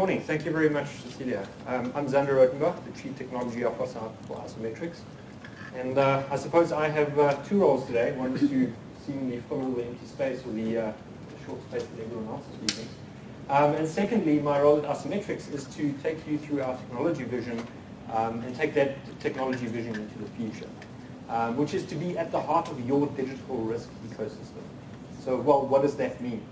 morning. Thank you very much, Cecilia. I'm Zander Rautenbach, the Chief Technology Officer for IsoMetrix. And I suppose I have two roles today. One is to seemingly fill the empty space or the short space that everyone else is leaving. And secondly, my role at IsoMetrix is to take you through our technology vision and take that technology vision into the future, which is to be at the heart of your digital risk ecosystem. So, well, what does that mean?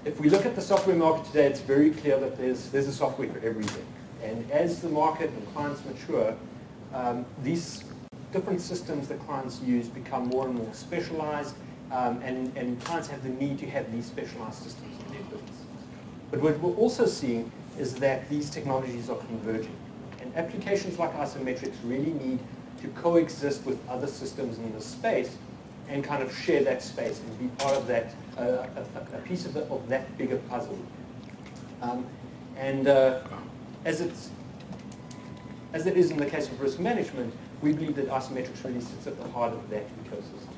If we look at the software market today, it's very clear that there's a software for everything. And as the market and clients mature, these different systems that clients use become more and more specialized, and clients have the need to have these specialized systems in their business. But what we're also seeing is that these technologies are converging. And applications like IsoMetrix really need to coexist with other systems in the space and kind of share that space and be part of that, a piece of that bigger puzzle. As it is in the case of risk management, we believe that IsoMetrix really sits at the heart of that ecosystem.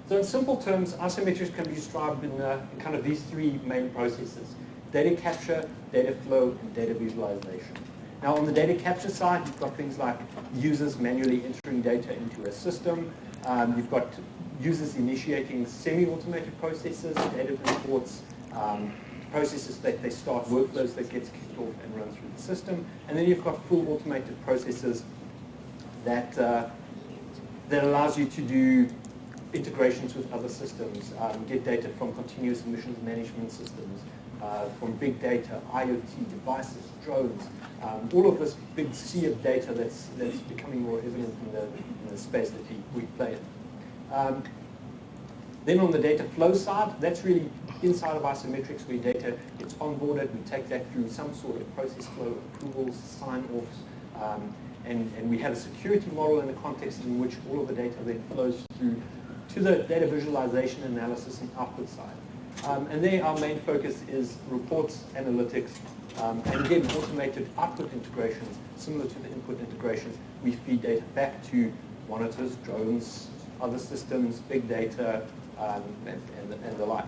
So in simple terms, IsoMetrix can be described in kind of these three main processes: data capture, data flow, and data visualization. Now, on the data capture side, you've got things like users manually entering data into a system. You've got users initiating semi-automated processes, data imports, processes that they start workflows that gets kicked off and run through the system. And then you've got full automated processes that allows you to do integrations with other systems, get data from continuous emissions management systems, from big data, IoT devices, drones, all of this big sea of data that's becoming more evident in the space that we play in. Then on the data flow side, that's really inside of IsoMetrix where data gets onboarded. We take that through some sort of process flow, approvals, sign-offs, and we have a security model in the context in which all of the data then flows through to the data visualization, analysis, and output side. And there our main focus is reports, analytics, and again, automated output integrations, similar to the input integrations. We feed data back to monitors, drones, other systems, big data, and the like.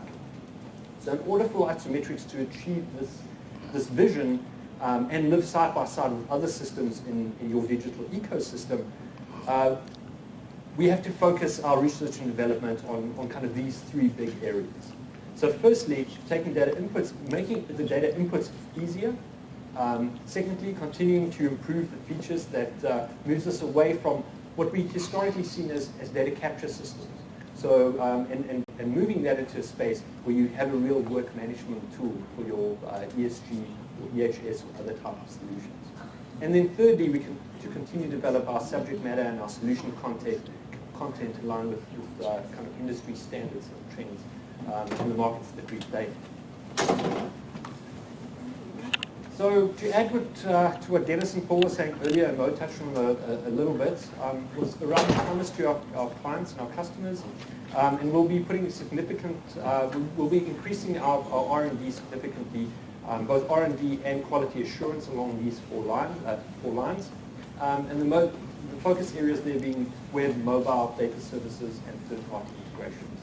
So in order for IsoMetrix to achieve this vision and live side by side with other systems in your digital ecosystem, we have to focus our research and development on kind of these three big areas. So firstly, taking data inputs, making the data inputs easier. Secondly, continuing to improve the features that moves us away from what we historically seen as data capture systems. So, and moving that into a space where you have a real work management tool for your ESG or EHS or other type of solutions. And then thirdly, to continue to develop our subject matter and our solution content aligned with kind of industry standards and trends in the markets that we play. So to add to what Dennis and Paul were saying earlier, and Mo touched on a little bit, was around the promise to our clients and our customers. And we'll be putting significant, we'll be increasing our R&D significantly, both R&D and quality assurance along these four lines. And the focus areas there being web, mobile, data services, and third-party integrations.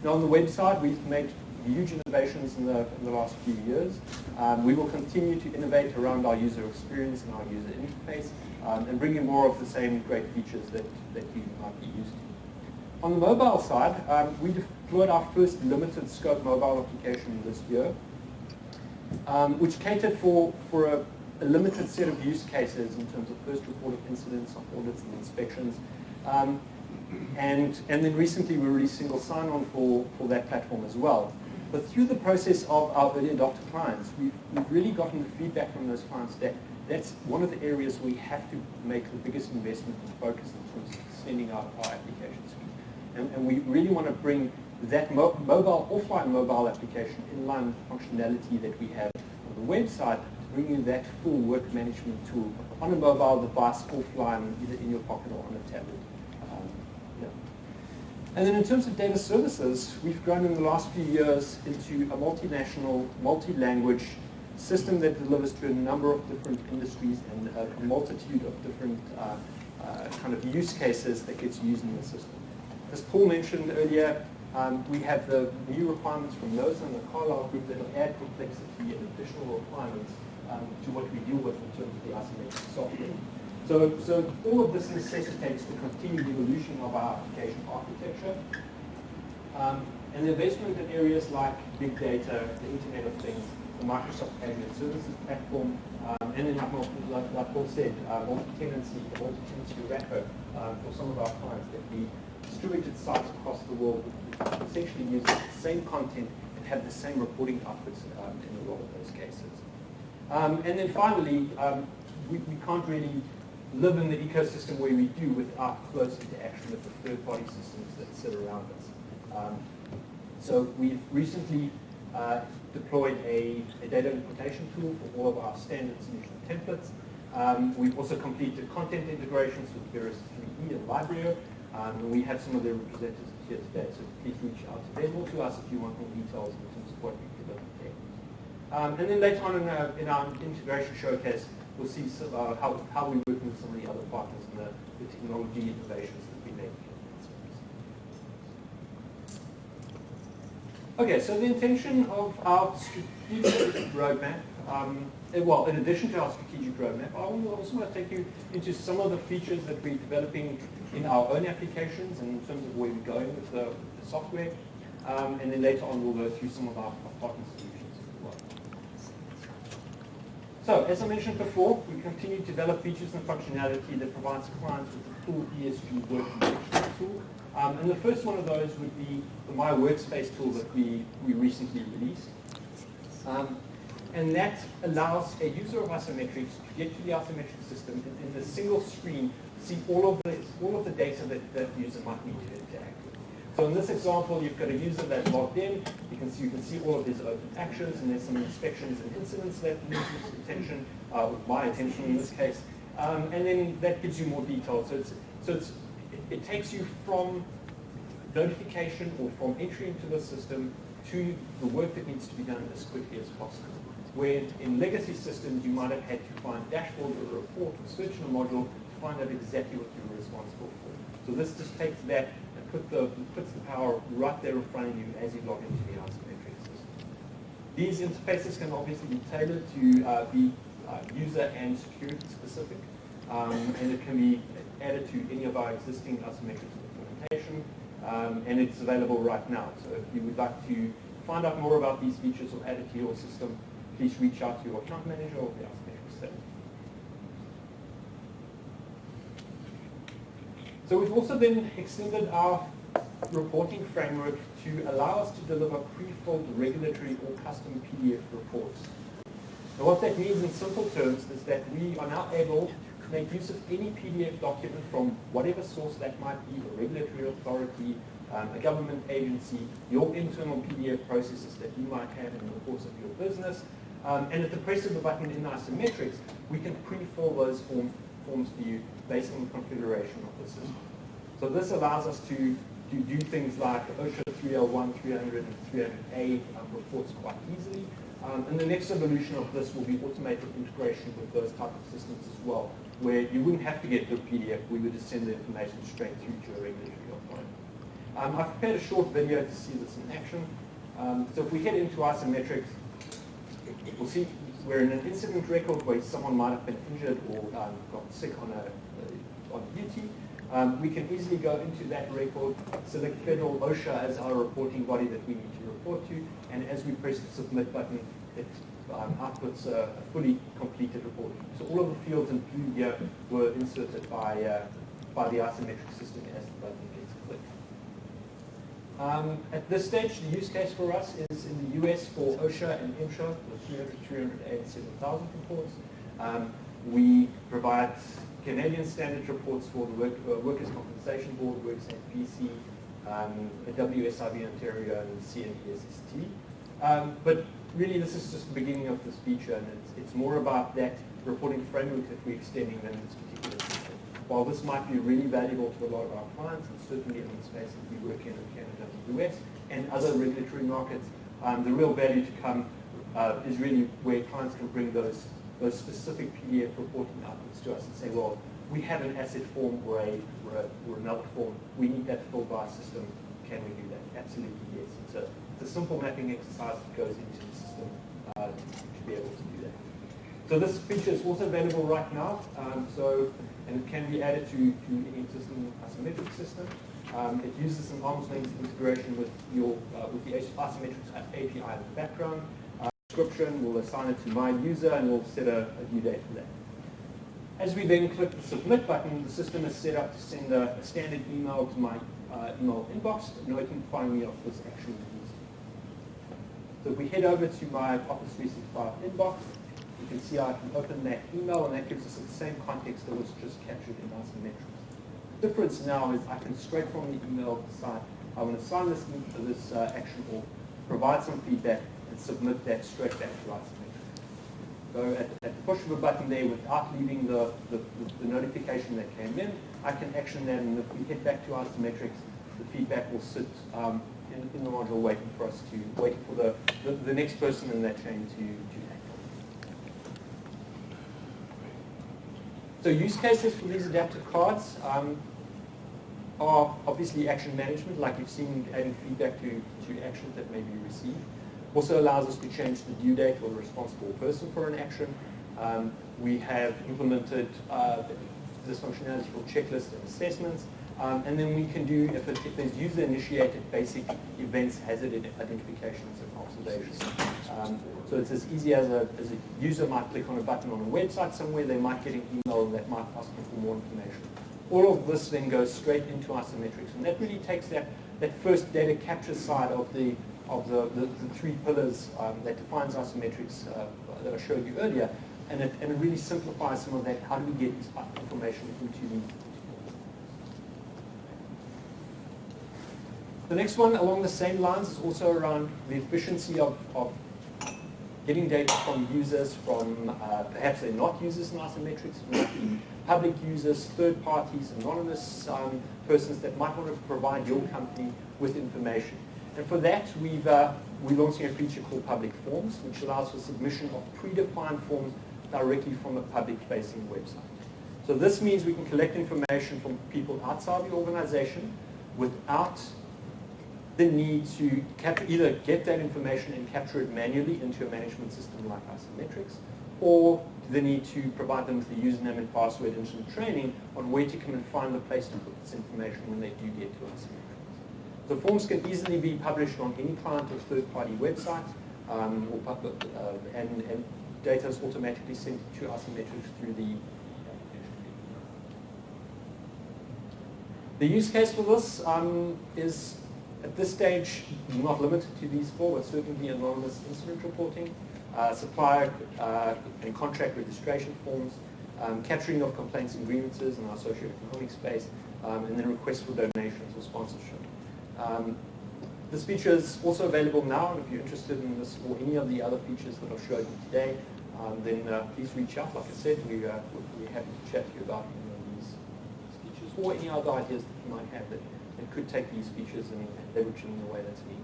Now on the web side, we've made huge innovations in the last few years. We will continue to innovate around our user experience and our user interface, and bring in more of the same great features that you might be used to. On the mobile side, we deployed our first limited scope mobile application this year, which catered for a limited set of use cases in terms of first reported incidents, of audits and inspections. And then recently we released single sign-on for that platform as well. But through the process of our early adopter clients, we've really gotten the feedback from those clients that that's one of the areas we have to make the biggest investment and focus in terms of extending our application suite. And we really want to bring that offline mobile application in line with the functionality that we have on the website, bringing that full work management tool on a mobile device offline, either in your pocket or on a tablet. And then in terms of data services, we've grown in the last few years into a multinational, multi-language system that delivers to a number of different industries and a multitude of different kind of use cases that gets used in the system. As Paul mentioned earlier, We have the new requirements from NOSA and the Carlisle group that will add complexity and additional requirements to what we deal with in terms of the isometric software. So all of this necessitates the continued evolution of our application architecture. And the investment in areas like big data, the Internet of Things, the Microsoft Azure Services Platform, and then like Paul said, multi-tenancy wrapper for some of our clients that we distributed sites across the world essentially use the same content and have the same reporting outputs in a lot of those cases. And then finally, we can't really live in the ecosystem where we do without close interaction with the third-party systems that sit around us. So we've recently deployed a data importation tool for all of our standard solution templates. We've also completed content integrations with various 3E and Library. We have some of their representatives here today, so please reach out to them or to us if you want more details in terms of what we've developed there. And then later on in our integration showcase, we'll see how we work with some of the other partners and the technology innovations that we make. Okay, so the intention of our strategic roadmap, well, in addition to our strategic roadmap, I also want to take you into some of the features that we're developing in our own applications and in terms of where we're going with the software. And then later on, we'll go through some of our partner solutions as well. So, as I mentioned before, we continue to develop features and functionality that provides clients with a full ESG work detection tool. And the first one of those would be the My Workspace tool that we recently released. And that allows a user of IsoMetrix to get to the IsoMetrix system and in a single screen see all of the data that that user might need to interact with. So in this example, you've got a user that's logged in. You can see all of his open actions, and there's some inspections and incidents that need his attention, my attention in this case. And then that gives you more detail. So it takes you from notification or from entry into the system to the work that needs to be done as quickly as possible. Where in legacy systems, you might have had to find dashboard or a report or search in a module to find out exactly what you were responsible for. So this just takes that and puts the power right there in front of you as you log into the IsoMetrix system. These interfaces can obviously be tailored to be user and security specific, and it can be added to any of our existing IsoMetrix implementation, and it's available right now. So if you would like to find out more about these features or add it to your system, please reach out to your account manager or the IsoMetrix team. So we've also then extended our reporting framework to allow us to deliver pre-filled regulatory or custom PDF reports. Now what that means in simple terms is that we are now able to make use of any PDF document from whatever source that might be, a regulatory authority, a government agency, your internal PDF processes that you might have in the course of your business. And at the press of the button in IsoMetrix, we can pre-fill those forms for you based on the configuration of the system. So this allows us to do things like OSHA 301, 300, and 300A reports quite easily. And the next evolution of this will be automated integration with those type of systems as well, where you wouldn't have to get the PDF, we would just send the information straight through to a regulatory authority. I've prepared a short video to see this in action. So if we head into IsoMetrix, we'll see we're in an incident record where someone might have been injured or got sick on duty. We can easily go into that record, select Federal OSHA as our reporting body that we need to report to, and as we press the submit button, it outputs a fully completed report. So all of the fields in blue here were inserted by the IsoMetrix system as the button gets clicked. At this stage, the use case for us is in the US for OSHA and MSHA, the 300, 300A, and 7,000 reports. We provide Canadian standard reports for the Workers' Compensation Board, WorkSafe PC, WSIB Ontario, and CNESST. But really, this is just the beginning of this feature, and it's more about that reporting framework that we're extending than this particular feature. While this might be really valuable to a lot of our clients, and certainly in the space that we work in Canada and the US and other regulatory markets, the real value to come is really where clients can bring those specific PDF reporting outputs to us and say, well, we have an asset form or another form. We need that filled by a system. can we do that? Absolutely yes. It's a simple mapping exercise that goes into the system to be able to do that. So this feature is also available right now, and it can be added to any existing IsoMetrix system. It uses an arm's length integration with the IsoMetrix API in the background. Description, we'll assign it to my user, and we'll set a due date for that. As we then click the submit button, the system is set up to send a standard email to my email inbox, notifying me of this action. So if we head over to my Office 365 inbox, you can see I can open that email, and that gives us the same context that was just captured in IsoMetrix. The difference now is I can straight from the email decide I want to assign this action or provide some feedback and submit that straight back to IsoMetrix. So at the push of a button there, without leaving the notification that came in, I can action that, and if we head back to IsoMetrix, the feedback will sit in the module waiting for the next person in that chain to act. So use cases for these adaptive cards are obviously action management, like you've seen, adding feedback to actions that may be received. Also allows us to change the due date or the responsible person for an action. We have implemented this functionality for checklists and assessments. And then we can do, if there's user-initiated basic events, hazard identifications and observations. So it's as easy as a user might click on a button on a website somewhere, they might get an email that might ask them for more information. All of this then goes straight into IsoMetrix, and that really takes that first data capture side of the three pillars that defines IsoMetrix that I showed you earlier, and it really simplifies some of that. How do we get this information into the The next one along the same lines is also around the efficiency of getting data from users, from perhaps they're not users in IsoMetrix, might be public users, third parties, anonymous persons that might want to provide your company with information. And for that, we're launching a feature called Public Forms, which allows for submission of predefined forms directly from a public-facing website. So this means we can collect information from people outside the organization without the need to either get that information and capture it manually into a management system like IsoMetrix, or the need to provide them with the username and password and some training on where to come and find the place to put this information when they do get to IsoMetrix. The forms can easily be published on any client or third-party website, and data is automatically sent to IsoMetrix through the The use case for this is, at this stage, not limited to these four, but certainly anonymous incident reporting, supplier and contract registration forms, capturing of complaints and grievances in our socio-economic space, and then requests for donations or sponsorship. This feature is also available now, and if you're interested in this or any of the other features that I've showed you today, then please reach out. Like I said, we're happy to chat to you about any of these features or any other ideas that you might have that could take these features and leverage them in a way that's needed.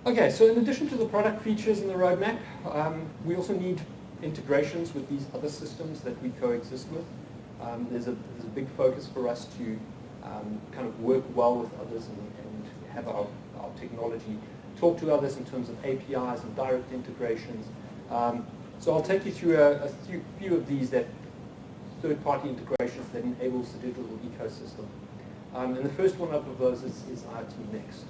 Okay, so in addition to the product features in the roadmap, we also need integrations with these other systems that we coexist with. There's a big focus for us to kind of work well with others and have our technology talk to others in terms of APIs and direct integrations. So I'll take you through a few of these third-party integrations that enables the digital ecosystem. And the first one of those is IoT Next.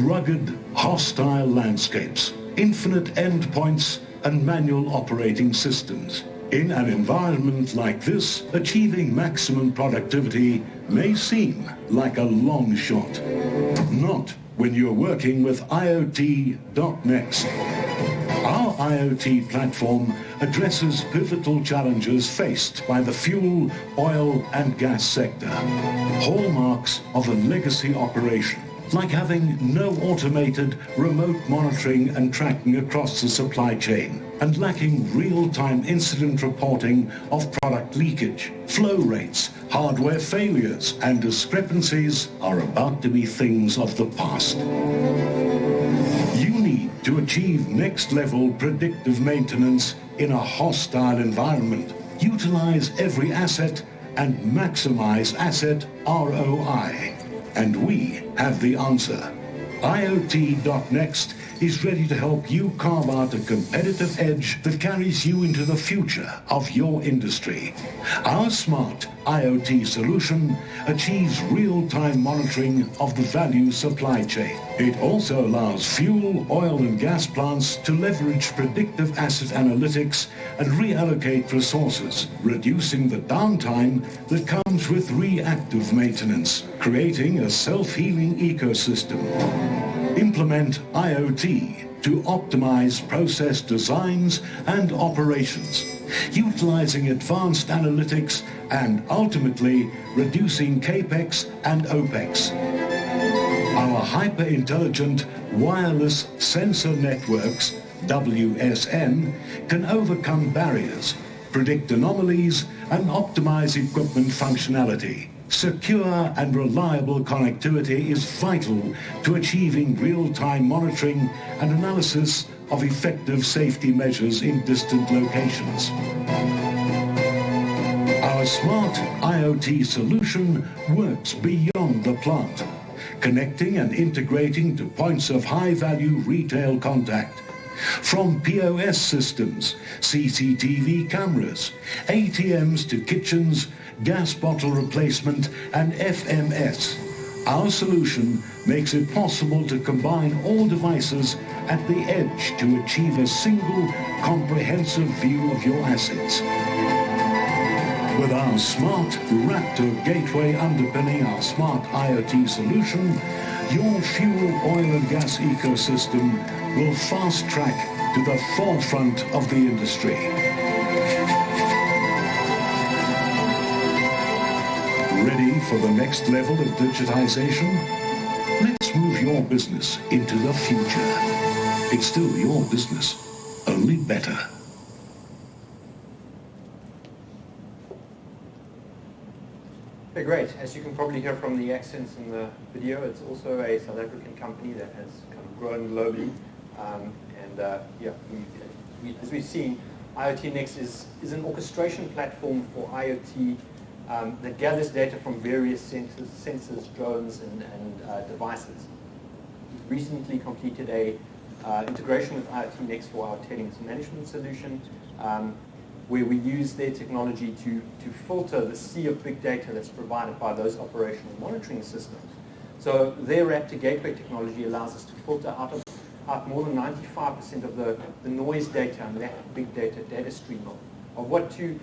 Rugged, hostile landscapes, infinite endpoints, and manual operating systems. In an environment like this, achieving maximum productivity may seem like a long shot. Not when you're working with IoT.Next. Our IoT platform addresses pivotal challenges faced by the fuel, oil, and gas sector. Hallmarks of a legacy operation, like having no automated remote monitoring and tracking across the supply chain, and lacking real-time incident reporting of product leakage. Flow rates, hardware failures, and discrepancies are about to be things of the past. You need need to achieve next-level predictive maintenance in a hostile environment, utilize every asset, and maximize asset ROI. And we have the answer. IoT.next is ready to help you carve out a competitive edge that carries you into the future of your industry. Our smart IoT solution achieves real-time monitoring of the value supply chain. It also allows fuel, oil and gas plants to leverage predictive asset analytics and reallocate resources, reducing the downtime that comes with reactive maintenance, creating a self-healing ecosystem. Implement IoT to optimize process designs and operations, utilizing advanced analytics and ultimately reducing CAPEX and OPEX. Our hyper-intelligent wireless sensor networks, WSN, can overcome barriers, predict anomalies, and optimize equipment functionality. Secure and reliable connectivity is vital to achieving real-time monitoring and analysis of effective safety measures in distant locations. Our smart IoT solution works beyond the plant, connecting and integrating to points of high-value retail contact. From POS systems, CCTV cameras, ATMs to kitchens, gas bottle replacement, and FMS. Our solution makes it possible to combine all devices at the edge to achieve a single, comprehensive view of your assets. With our smart Raptor gateway underpinning our smart IoT solution, your fuel, oil and gas ecosystem will fast track to the forefront of the industry. Ready for the next level of digitization? Let's move your business into the future. It's still your business, only better. Okay, great. As you can probably hear from the accents in the video, it's also a South African company that has kind of grown globally. As we've seen, IoT Next is an orchestration platform for IoT that gathers data from various sensors, drones, and devices. We've recently completed a integration with IoT Next for our tailings management solution, where we use their technology to filter the sea of big data that's provided by those operational monitoring systems. So their Raptor Gateway technology allows us to filter out more than 95% of the noise data and that big data stream of what to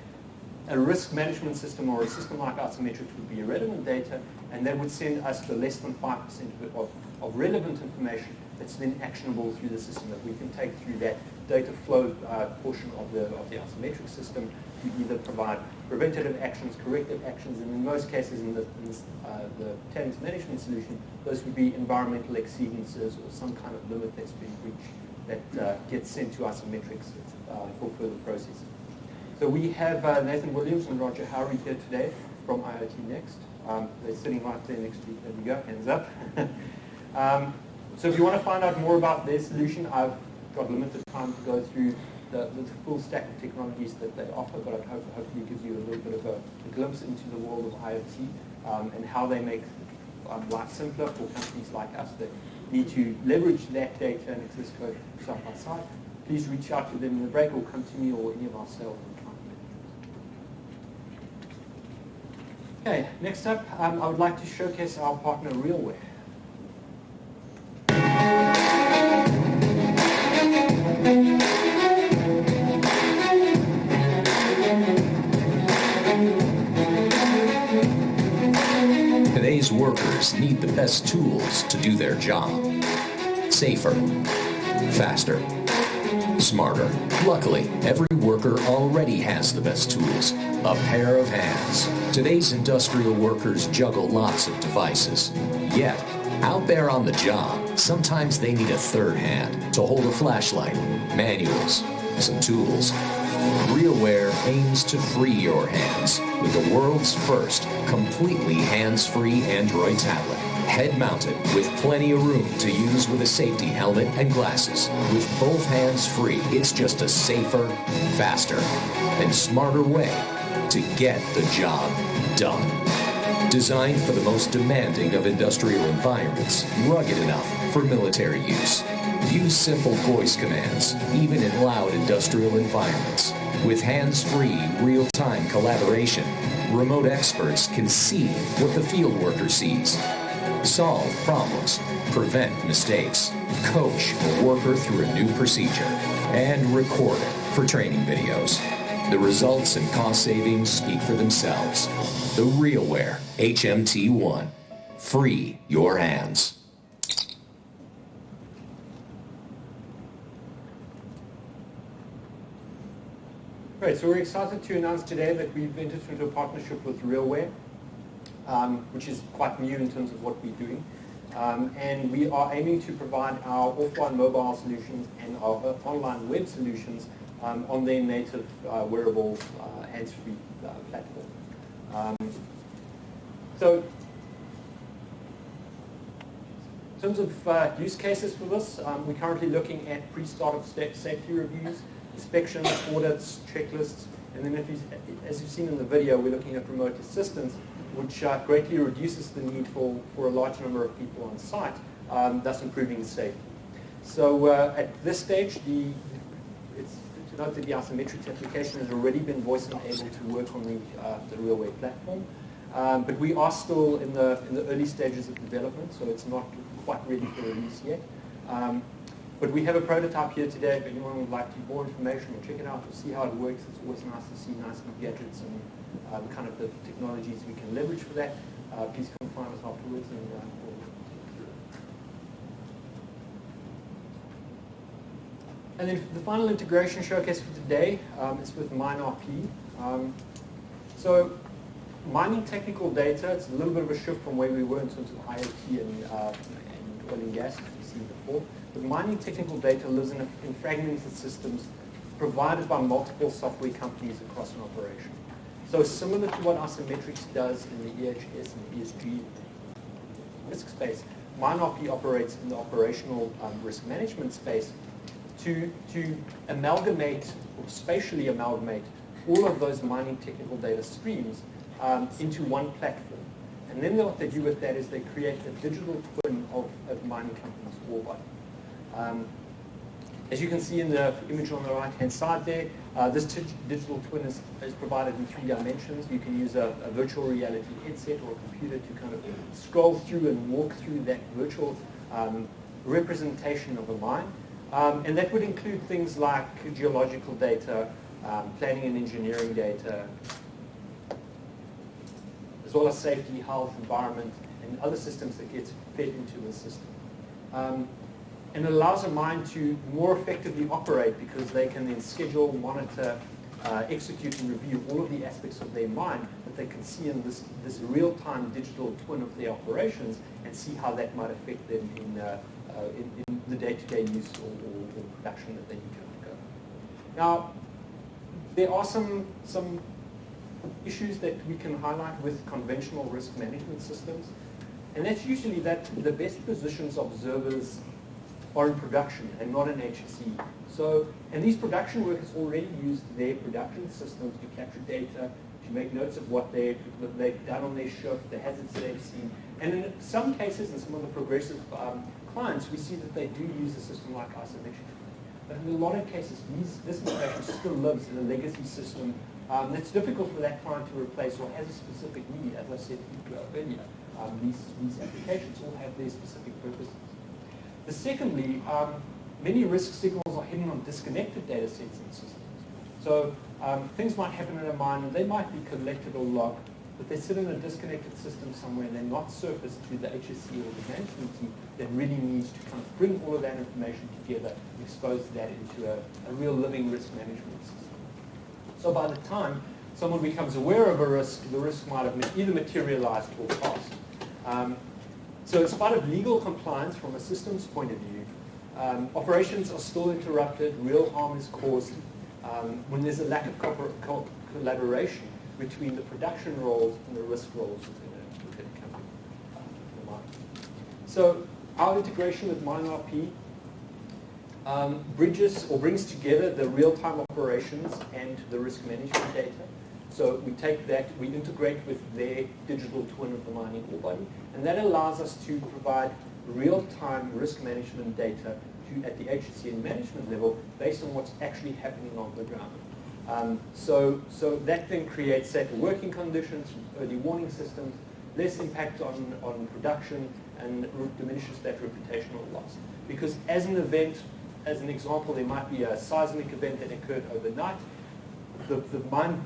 a risk management system or a system like IsoMetrix would be irrelevant data, and that would send us the less than 5% of relevant information that's then actionable through the system that we can take through that data flow portion of the IsoMetrix system to either provide preventative actions, corrective actions, and in most cases in the tailings management solution, those would be environmental exceedances or some kind of limit that's been breached that gets sent to IsoMetrix for further processing. So we have Nathan Williams and Roger Howry here today from IoT Next. They're sitting right there next to you. There we go, hands up. So if you want to find out more about their solution, I've got limited time to go through the full stack of technologies that they offer, but I hopefully gives you a little bit of a glimpse into the world of IoT and how they make life simpler for companies like us that need to leverage that data and access code side by side. Please reach out to them in the break or come to me or any of our sales. Okay, next up, I would like to showcase our partner RealWare. Today's workers need the best tools to do their job. Safer, faster, smarter. Luckily, every worker already has the best tools. A pair of hands. Today's industrial workers juggle lots of devices. Yet, out there on the job, sometimes they need a third hand to hold a flashlight, manuals, some tools. RealWare aims to free your hands with the world's first completely hands-free Android tablet. Head-mounted with plenty of room to use with a safety helmet and glasses. With both hands free, it's just a safer, faster, and smarter way to get the job done. Designed for the most demanding of industrial environments, rugged enough for military use. Use simple voice commands, even in loud industrial environments. With hands-free, real-time collaboration, remote experts can see what the field worker sees. Solve problems, prevent mistakes, coach a worker through a new procedure, and record it for training videos. The results and cost savings speak for themselves. The RealWear HMT1. Free your hands. Great, so we're excited to announce today that we've entered into a partnership with RealWear, which is quite new in terms of what we're doing. And we are aiming to provide our offline mobile solutions and our online web solutions on their native wearable hands-free platform. So in terms of use cases for this, we're currently looking at pre-start of safety reviews, inspections, audits, checklists, and then as you've seen in the video, we're looking at remote assistance, which greatly reduces the need for a large number of people on site, thus improving safety. So at this stage, it's to note that the IsoMetrix application has already been voice-enabled to work on the RealWear platform, but we are still in the early stages of development, so it's not quite ready for release yet. But we have a prototype here today. If anyone would like to more information or check it out or see how it works, it's always nice to see nice new gadgets and kind of the technologies we can leverage for that. Please come find us afterwards and we'll through it. And then the final integration showcase for today is with MineRP. So mining technical data, it's a little bit of a shift from where we were in terms of IoT and oil and gas, as we've seen before. But mining technical data lives in fragmented systems provided by multiple software companies across an operation. So similar to what IsoMetrix does in the EHS and ESG risk space, MineRP operates in the operational risk management space to amalgamate or spatially amalgamate all of those mining technical data streams into one platform. And then what they do with that is they create a digital twin of mining companies' ore body. As you can see in the image on the right-hand side there, this digital twin is provided in 3 dimensions. You can use a virtual reality headset or a computer to kind of scroll through and walk through that virtual representation of a mine. And that would include things like geological data, planning and engineering data, as well as safety, health, environment, and other systems that get fed into the system. And it allows a mine to more effectively operate because they can then schedule, monitor, execute, and review all of the aspects of their mine that they can see in this real-time digital twin of their operations and see how that might affect them in the day-to-day use or production that they need to undergo. Now, there are some issues that we can highlight with conventional risk management systems, and that's usually that the best positions observers are in production and not in HSE. So, and these production workers already use their production systems to capture data, to make notes of what they've done on their shift, the hazards that they've seen. And in some cases, in some of the progressive clients, we see that they do use a system like IsoMetrix. But in a lot of cases, this information still lives in a legacy system that's difficult for that client to replace or has a specific need. As I said earlier, these applications all have their specific purposes. Secondly, many risk signals are hidden on disconnected data sets and systems. So things might happen in a mine and they might be collected or logged, but they sit in a disconnected system somewhere and they're not surfaced to the HSE or the management team that really needs to kind of bring all of that information together and expose that into a real living risk management system. So by the time someone becomes aware of a risk, the risk might have either materialized or passed. So as part of legal compliance from a systems point of view, operations are still interrupted, real harm is caused when there's a lack of collaboration between the production roles and the risk roles within a company. So our integration with MineRP bridges or brings together the real-time operations and the risk management data. So we take that, we integrate with their digital twin of the mining ore body, and that allows us to provide real-time risk management data at the HSE management level based on what's actually happening on the ground. So that then creates safer working conditions, early warning systems, less impact on production, and diminishes that reputational loss. Because as an event, as an example, there might be a seismic event that occurred overnight. The mine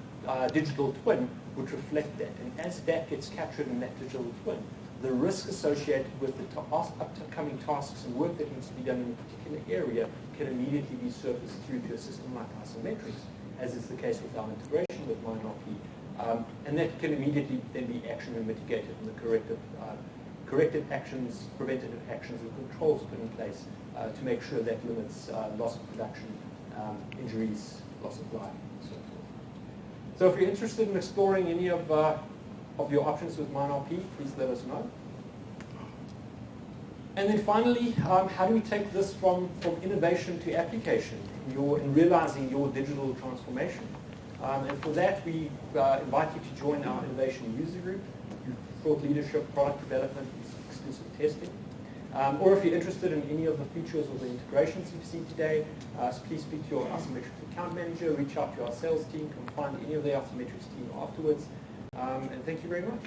digital twin would reflect that. And as that gets captured in that digital twin, the risk associated with the upcoming tasks and work that needs to be done in a particular area can immediately be surfaced through to a system like IsoMetrix, as is the case with our integration with MineRP. And that can immediately then be actioned and mitigated, and the corrective actions, preventative actions, and controls put in place to make sure that limits loss of production, injuries, loss of life, and so forth. So if you're interested in exploring any of your options with MineRP, please let us know. And then finally, how do we take this from innovation to application in realizing your digital transformation? And for that, we invite you to join our innovation user group, thought leadership, product development, exclusive testing. Or if you're interested in any of the features or the integrations you've seen today, please speak to your IsoMetrix account manager, reach out to our sales team, come find any of the IsoMetrix team afterwards. And thank you very much.